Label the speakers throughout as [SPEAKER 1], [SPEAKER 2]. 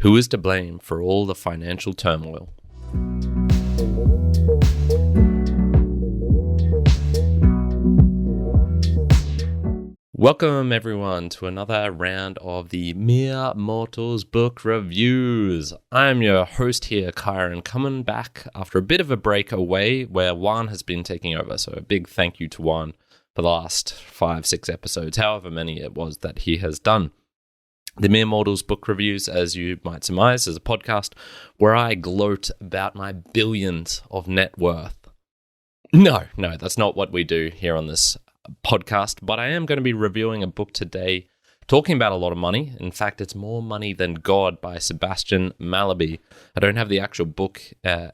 [SPEAKER 1] Who is to blame for all the financial turmoil? Welcome everyone to another round of the Mere Mortals book reviews. I'm your host here, Kyron, coming back after a bit of a break away where Juan has been taking over. So a big thank you to Juan for the last 5-6 episodes, however many it was that he has done. The Mere Mortals book reviews, as you might surmise, is a podcast where I gloat about my billions of net worth. No, that's not what we do here on this podcast, but I am going to be reviewing a book today talking about a lot of money. In fact, it's More Money Than God by Sebastian Mallaby. I don't have the actual book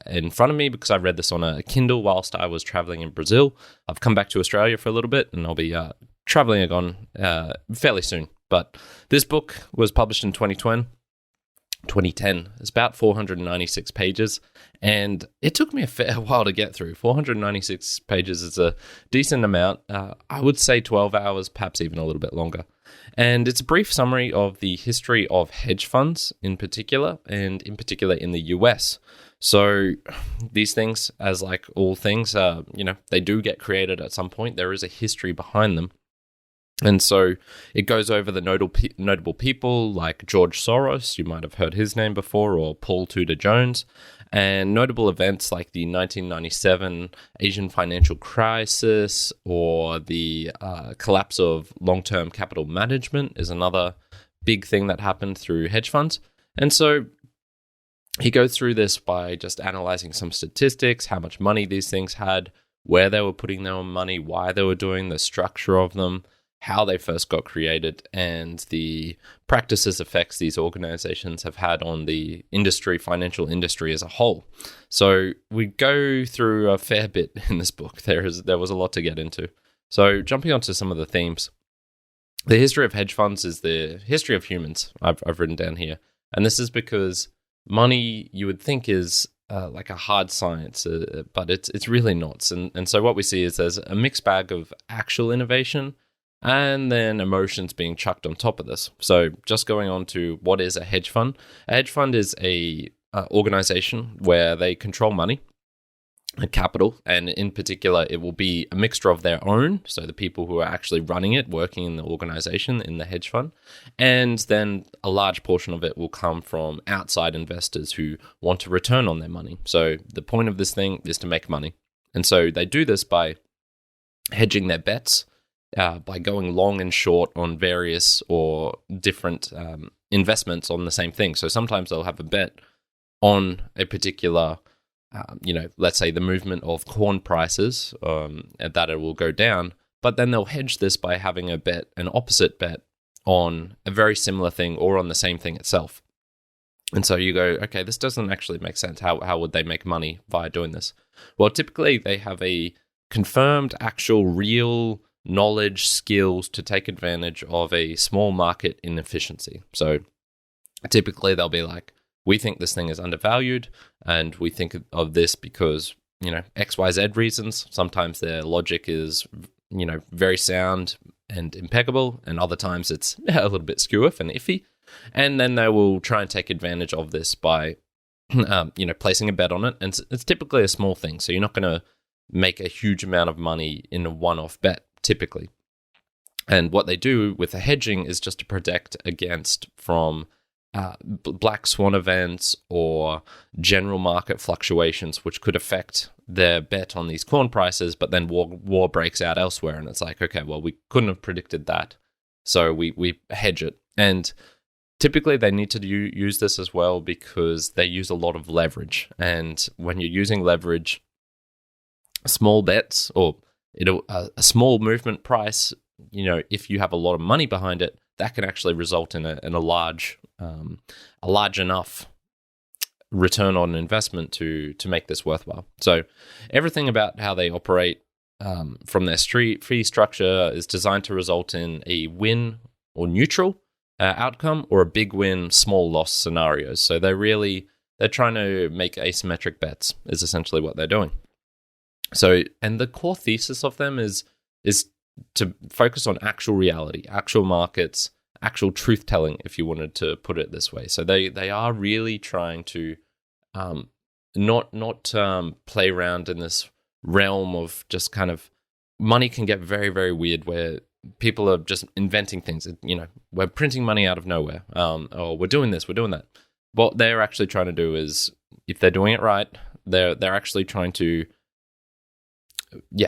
[SPEAKER 1] in front of me because I read this on a Kindle whilst I was traveling in Brazil. I've come back to Australia for a little bit and I'll be traveling again fairly soon. But this book was published in 2010. It's about 496 pages, and it took me a fair while to get through. 496 pages is a decent amount. I would say 12 hours, perhaps even a little bit longer. And it's a brief summary of the history of hedge funds in particular, and in particular in the US. So these things, as like all things, they do get created at some point. There is a history behind them. And so it goes over the notable people like George Soros, you might have heard his name before, or Paul Tudor Jones, and notable events like the 1997 Asian financial crisis or the collapse of long-term capital management is another big thing that happened through hedge funds. And so he goes through this by just analyzing some statistics, how much money these things had, where they were putting their money, why they were doing the structure of them, how they first got created, and the practices effects these organizations have had on the industry, financial industry as a whole. So we go through a fair bit in this book. There was a lot to get into. So jumping onto some of the themes. The history of hedge funds is the history of humans, I've written down here. And this is because money, you would think, is like a hard science, but it's really not. And so what we see is there's a mixed bag of actual innovation and then emotions being chucked on top of this. So just going on to what is a hedge fund. A hedge fund is a organization where they control money and capital, and in particular, it will be a mixture of their own, so the people who are actually running it, working in the organization, in the hedge fund, and then a large portion of it will come from outside investors who want to return on their money. So the point of this thing is to make money. And so they do this by hedging their bets, by going long and short on various or different investments on the same thing. So sometimes they'll have a bet on a particular, let's say the movement of corn prices, that it will go down, but then they'll hedge this by having an opposite bet on a very similar thing or on the same thing itself. And so you go, okay, this doesn't actually make sense. How would they make money by doing this? Well, typically they have a confirmed, actual, real knowledge, skills to take advantage of a small market inefficiency. So typically they'll be like, we think this thing is undervalued and we think of this because, XYZ reasons. Sometimes their logic is, very sound and impeccable, and other times it's a little bit skew-off and iffy. And then they will try and take advantage of this by, placing a bet on it. And it's typically a small thing. So you're not going to make a huge amount of money in a one-off bet, typically. And what they do with the hedging is just to protect against from black swan events or general market fluctuations, which could affect their bet on these corn prices, but then war breaks out elsewhere. And it's like, okay, well, we couldn't have predicted that, so we hedge it. And typically they need to use this as well because they use a lot of leverage. And when you're using leverage, small bets or a small movement price, if you have a lot of money behind it, that can actually result in a large enough return on investment to make this worthwhile. So everything about how they operate from their fee structure is designed to result in a win or neutral outcome or a big win, small loss scenarios. So they're trying to make asymmetric bets is essentially what they're doing. So, and the core thesis of them is to focus on actual reality, actual markets, actual truth telling, if you wanted to put it this way. So they are really trying to not play around in this realm of just kind of money can get very, very weird where people are just inventing things. We're printing money out of nowhere, or we're doing this, we're doing that. What they're actually trying to do is, if they're doing it right, they're actually trying to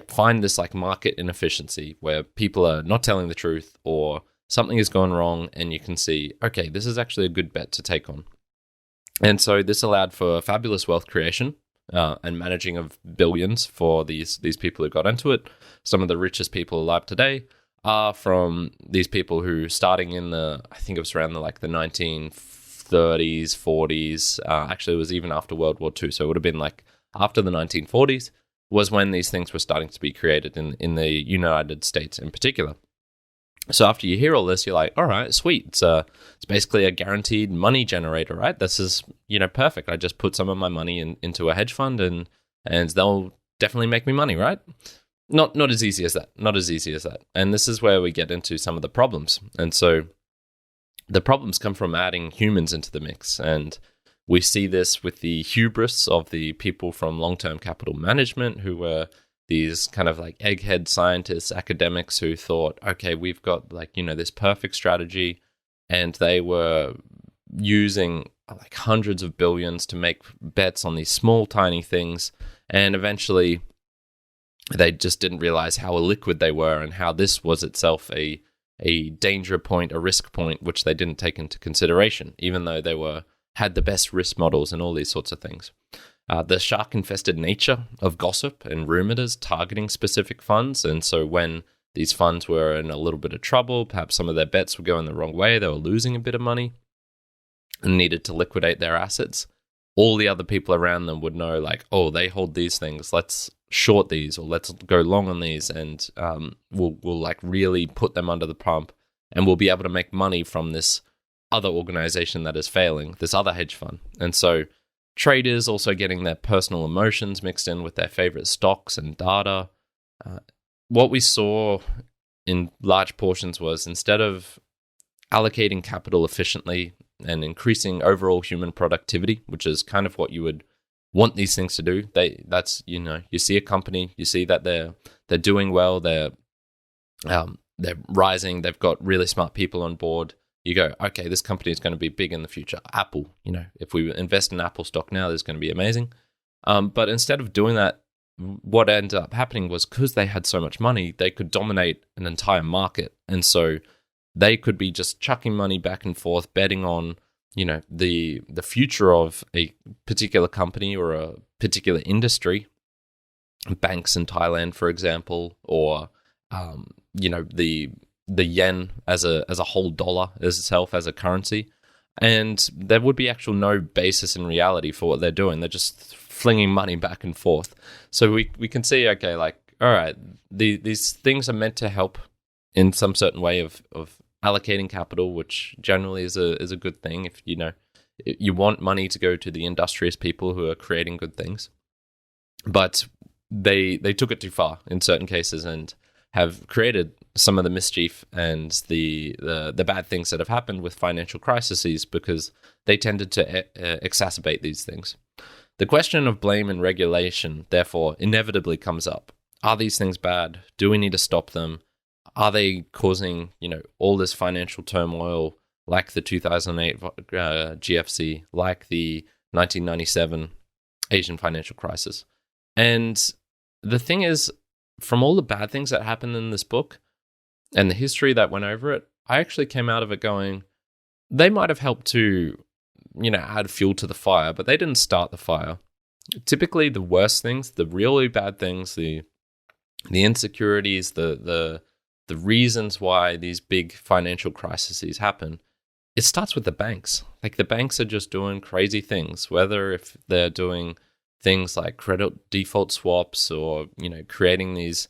[SPEAKER 1] find this like market inefficiency where people are not telling the truth or something has gone wrong, and you can see, okay, this is actually a good bet to take on. And so this allowed for fabulous wealth creation and managing of billions for these people who got into it. Some of the richest people alive today are from these people who, starting in I think it was around the 1930s, 40s. Actually, it was even after World War II. So it would have been like after the 1940s was when these things were starting to be created in the United States in particular. So after you hear all this, you're like, all right, sweet. It's basically a guaranteed money generator, right? This is, perfect. I just put some of my money into a hedge fund and they'll definitely make me money, right? Not as easy as that. Not as easy as that. And this is where we get into some of the problems. And so the problems come from adding humans into the mix. And we see this with the hubris of the people from long-term capital management who were these kind of like egghead scientists, academics who thought, okay, we've got this perfect strategy. And they were using like hundreds of billions to make bets on these small, tiny things. And eventually they just didn't realize how illiquid they were and how this was itself a danger point, a risk point, which they didn't take into consideration, even though they had the best risk models and all these sorts of things. The shark-infested nature of gossip and rumors targeting specific funds. And so when these funds were in a little bit of trouble, perhaps some of their bets were going the wrong way, they were losing a bit of money and needed to liquidate their assets, all the other people around them would know, like, oh, they hold these things, let's short these, or let's go long on these, and we'll like really put them under the pump, and we'll be able to make money from this other organization that is failing, this other hedge fund. And so traders also getting their personal emotions mixed in with their favorite stocks and data. What we saw in large portions was, instead of allocating capital efficiently and increasing overall human productivity, which is kind of what you would want these things to do, you see a company, you see that they're doing well, they're rising, they've got really smart people on board. You go, okay, this company is going to be big in the future. Apple, if we invest in Apple stock now, this is going to be amazing. But instead of doing that, what ended up happening was, because they had so much money, they could dominate an entire market. And so they could be just chucking money back and forth, betting on, the future of a particular company or a particular industry. Banks in Thailand, for example, or the yen as a whole dollar as itself as a currency. And there would be actual no basis in reality for what they're doing. They're just flinging money back and forth. So we can see, okay, like, all right, these things are meant to help in some certain way of allocating capital, which generally is a good thing. If you want money to go to the industrious people who are creating good things, but they took it too far in certain cases and have created some of the mischief and the bad things that have happened with financial crises, because they tended to exacerbate these things. The question of blame and regulation, therefore, inevitably comes up. Are these things bad? Do we need to stop them? Are they causing, all this financial turmoil, like the 2008 GFC, like the 1997 Asian financial crisis? And the thing is, from all the bad things that happened in this book and the history that went over it, I actually came out of it going, they might have helped to, add fuel to the fire, but they didn't start the fire. Typically, the worst things, the really bad things, the insecurities, the reasons why these big financial crises happen, it starts with the banks. Like, the banks are just doing crazy things, whether if they're doing things like credit default swaps or, creating these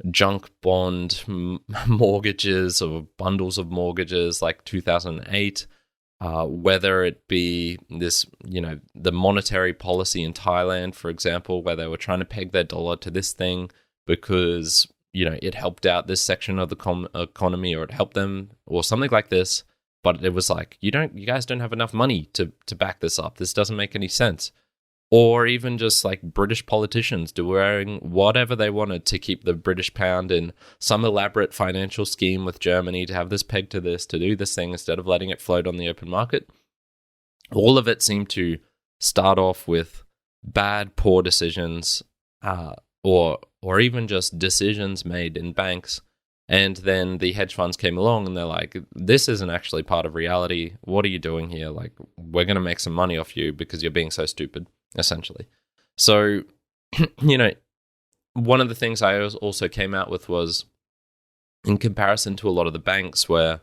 [SPEAKER 1] junk bond mortgages or bundles of mortgages like 2008, whether it be this, the monetary policy in Thailand, for example, where they were trying to peg their dollar to this thing because, it helped out this section of the economy, or it helped them, or something like this. but it was like, you guys don't have enough money to back this up. This doesn't make any sense. Or even just like British politicians doing whatever they wanted to keep the British pound in some elaborate financial scheme with Germany to have this pegged to this, to do this thing instead of letting it float on the open market. All of it seemed to start off with bad, poor decisions, or even just decisions made in banks. And then the hedge funds came along and they're like, this isn't actually part of reality. What are you doing here? Like, we're going to make some money off you because you're being so stupid, essentially. So, one of the things I also came out with was, in comparison to a lot of the banks where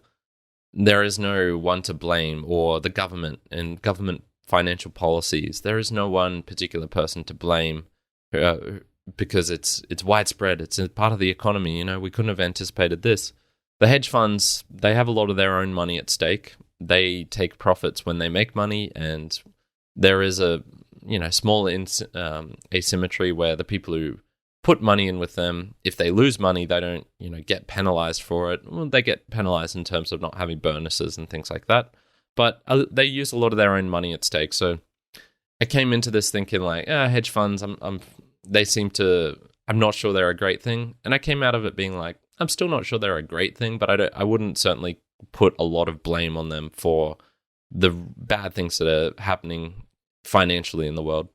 [SPEAKER 1] there is no one to blame, or the government and government financial policies, there is no one particular person to blame because it's widespread. It's a part of the economy. We couldn't have anticipated this. The hedge funds, they have a lot of their own money at stake. They take profits when they make money, and there is a small asymmetry where the people who put money in with them, if they lose money, they don't get penalized for it. Well, they get penalized in terms of not having bonuses and things like that, but they use a lot of their own money at stake. So I came into this thinking like, hedge funds, I'm not sure they're a great thing. And I came out of it being like, I'm still not sure they're a great thing, but I wouldn't certainly put a lot of blame on them for the bad things that are happening financially in the world.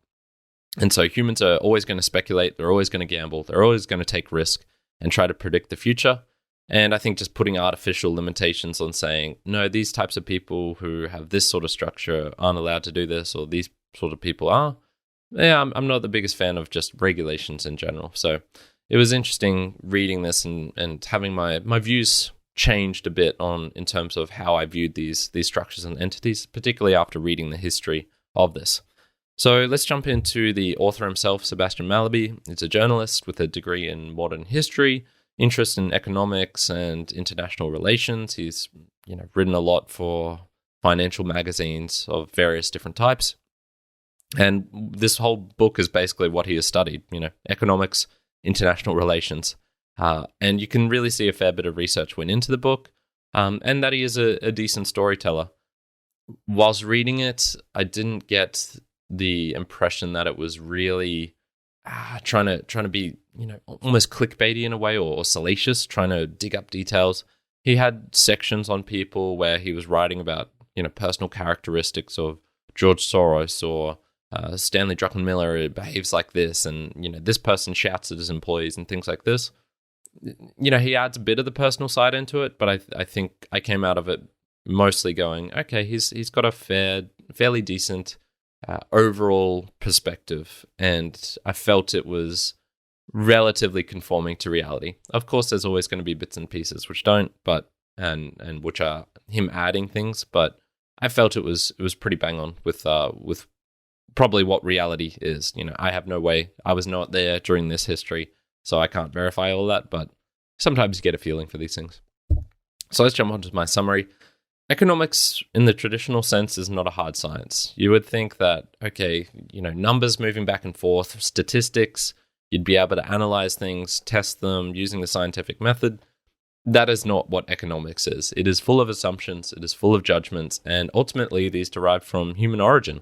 [SPEAKER 1] And so humans are always going to speculate, they're always going to gamble, they're always going to take risk and try to predict the future. And I think just putting artificial limitations on saying, no, these types of people who have this sort of structure aren't allowed to do this, or these sort of people are, I'm not the biggest fan of just regulations in general. So it was interesting reading this and having my views changed a bit in terms of how I viewed these structures and entities, particularly after reading the history of this. So let's jump into the author himself, Sebastian Mallaby. He's a journalist with a degree in modern history, interest in economics and international relations. He's written a lot for financial magazines of various different types. And this whole book is basically what he has studied, economics, international relations. And you can really see a fair bit of research went into the book, and that he is a decent storyteller. Whilst reading it, I didn't get the impression that it was really trying to be, almost clickbaity in a way, or salacious, trying to dig up details. He had sections on people where he was writing about, personal characteristics of George Soros or Stanley Druckenmiller behaves like this, and, this person shouts at his employees and things like this. He adds a bit of the personal side into it, but I think I came out of it mostly going, okay, he's got a fairly decent overall perspective, and I felt it was relatively conforming to reality. Of course, there's always going to be bits and pieces which don't, but and which are him adding things, but I felt it was pretty bang on with probably what reality is. I have no way. I was not there during this history, so I can't verify all that, but sometimes you get a feeling for these things. So let's jump on to my summary. Economics, in the traditional sense, is not a hard science. You would think that, okay, numbers moving back and forth, statistics, you'd be able to analyze things, test them using the scientific method. That is not what economics is. It is full of assumptions, it is full of judgments, and ultimately these derive from human origin.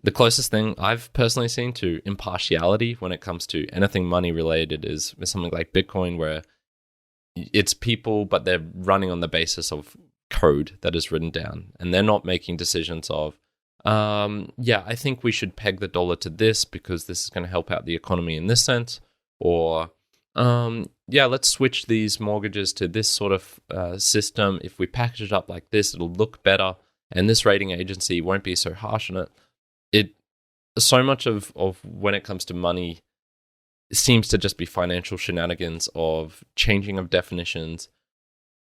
[SPEAKER 1] The closest thing I've personally seen to impartiality when it comes to anything money related is something like Bitcoin, where it's people, but they're running on the basis of code that is written down, and they're not making decisions of, I think we should peg the dollar to this because this is going to help out the economy in this sense, or let's switch these mortgages to this sort of system. If we package it up like this, it'll look better, and this rating agency won't be so harsh on it. So much of when it comes to money seems to just be financial shenanigans of changing of definitions.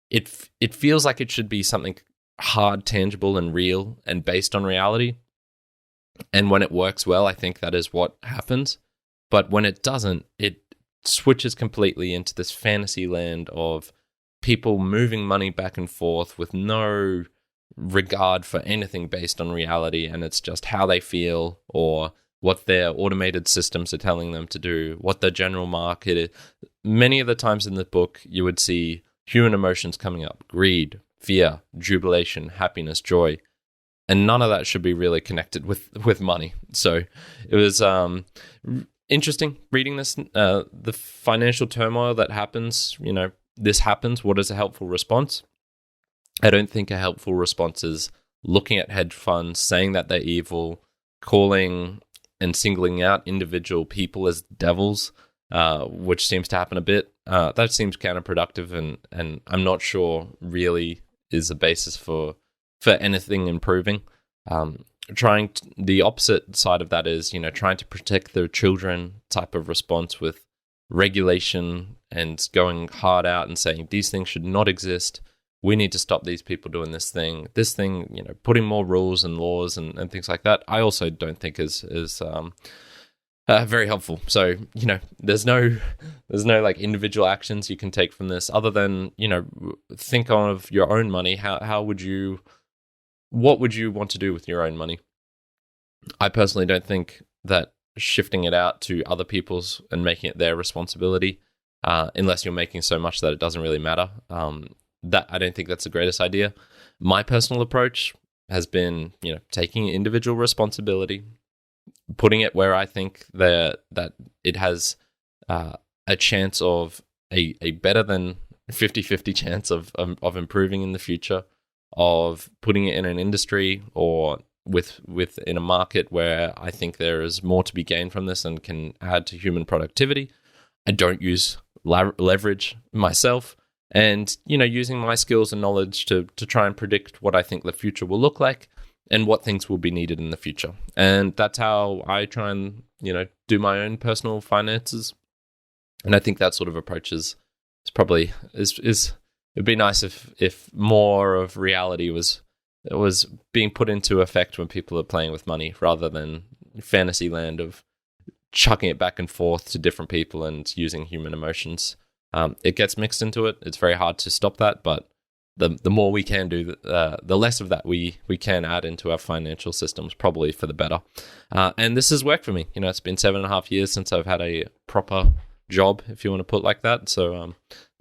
[SPEAKER 1] It feels like it should be something hard, tangible, and real, and based on reality. And when it works well, I think that is what happens. But when it doesn't, it switches completely into this fantasy land of people moving money back and forth with no regard for anything based on reality, and it's just how they feel or what their automated systems are telling them to do, what the general market is. Many of the times in the book, you would see human emotions coming up: greed, fear, jubilation, happiness, joy. And none of that should be really connected with money. So it was interesting reading this, the financial turmoil that happens. This happens. What is a helpful response? I don't think a helpful response is looking at hedge funds, saying that they're evil, calling and singling out individual people as devils, which seems to happen a bit. That seems counterproductive, and I'm not sure really is a basis for anything improving. The opposite side of that is, trying to protect the children type of response with regulation and going hard out and saying these things should not exist. We need to stop these people doing this thing, putting more rules and laws and things like that. I also don't think is very helpful. So, there's no like individual actions you can take from this other than, think of your own money. What would you want to do with your own money? I personally don't think that shifting it out to other people's and making it their responsibility, unless you're making so much that it doesn't really matter, that I don't think that's the greatest idea. My personal approach has been, taking individual responsibility, putting it where I think that it has a chance of a better than 50-50 chance of improving in the future, of putting it in an industry or within a market where I think there is more to be gained from this and can add to human productivity. I don't use leverage myself, and using my skills and knowledge to try and predict what I think the future will look like and what things will be needed in the future. And that's how I try and do my own personal finances. And I think that sort of approach is probably it'd be nice if more of reality was being put into effect when people are playing with money, rather than fantasy land of chucking it back and forth to different people and using human emotions. It gets mixed into it. It's very hard to stop that, but the more we can do, the less of that we can add into our financial systems, probably for the better. And this has worked for me. It's been 7.5 years since I've had a proper job, if you want to put it like that. So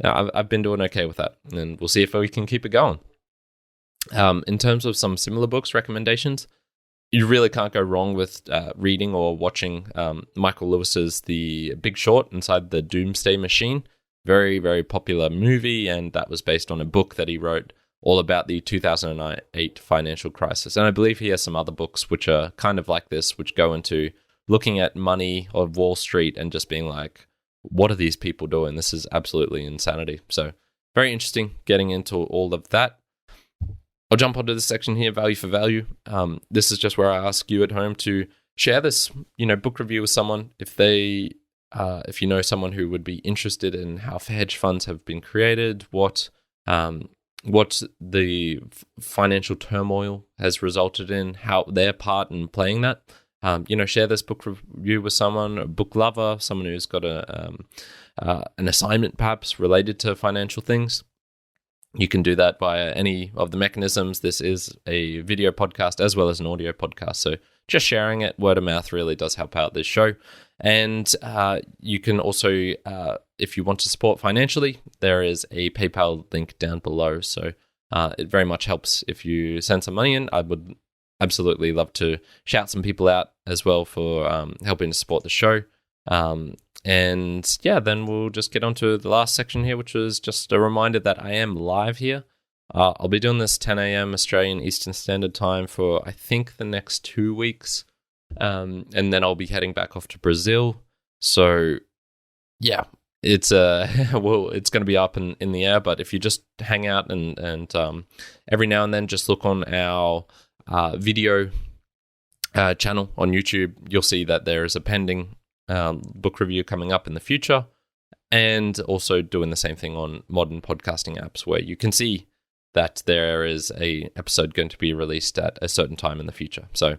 [SPEAKER 1] I've been doing okay with that, and we'll see if we can keep it going. In terms of some similar books recommendations, you really can't go wrong with reading or watching Michael Lewis's The Big Short Inside the Doomsday Machine. Very, very popular movie, and that was based on a book that he wrote all about the 2008 financial crisis. And I believe he has some other books which are kind of like this, which go into looking at money or Wall Street and just being like, what are these people doing? This is absolutely insanity. So very interesting getting into all of that. I'll jump onto this section here, value for value. This is just where I ask you at home to share this, book review with someone if you know someone who would be interested in how hedge funds have been created, what the financial turmoil has resulted in, how their part in playing that. Share this book review with someone, a book lover, someone who's got an assignment perhaps related to financial things. You can do that via any of the mechanisms. This is a video podcast as well as an audio podcast. So just sharing it, word of mouth, really does help out this show. And you can also, if you want to support financially, there is a PayPal link down below. So it very much helps if you send some money in. I would absolutely love to shout some people out as well for helping to support the show. And yeah, then we'll just get on to the last section here, which is just a reminder that I am live here. I'll be doing this 10 a.m. Australian Eastern Standard Time for, I think, the next 2 weeks. And then I'll be heading back off to Brazil. So yeah, it's it's going to be up in the air. But if you just hang out and every now and then just look on our video channel on YouTube, you'll see that there is a pending book review coming up in the future, and also doing the same thing on modern podcasting apps, where you can see that there is a episode going to be released at a certain time in the future. So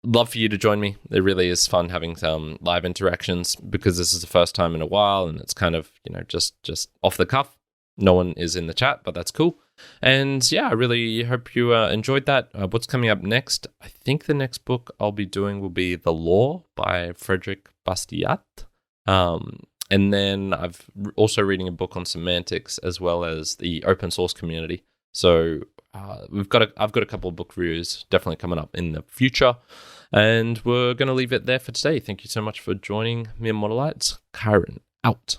[SPEAKER 1] love for you to join me. It really is fun having some live interactions, because this is the first time in a while, and it's kind of, just off the cuff. No one is in the chat, but that's cool. And yeah, I really hope you enjoyed that. What's coming up next? I think the next book I'll be doing will be The Law by Frederick Bastiat. And then I've also reading a book on semantics as well as the open source community. So I've got a couple of book reviews definitely coming up in the future. And we're going to leave it there for today. Thank you so much for joining me, Modelites. Kyron, out.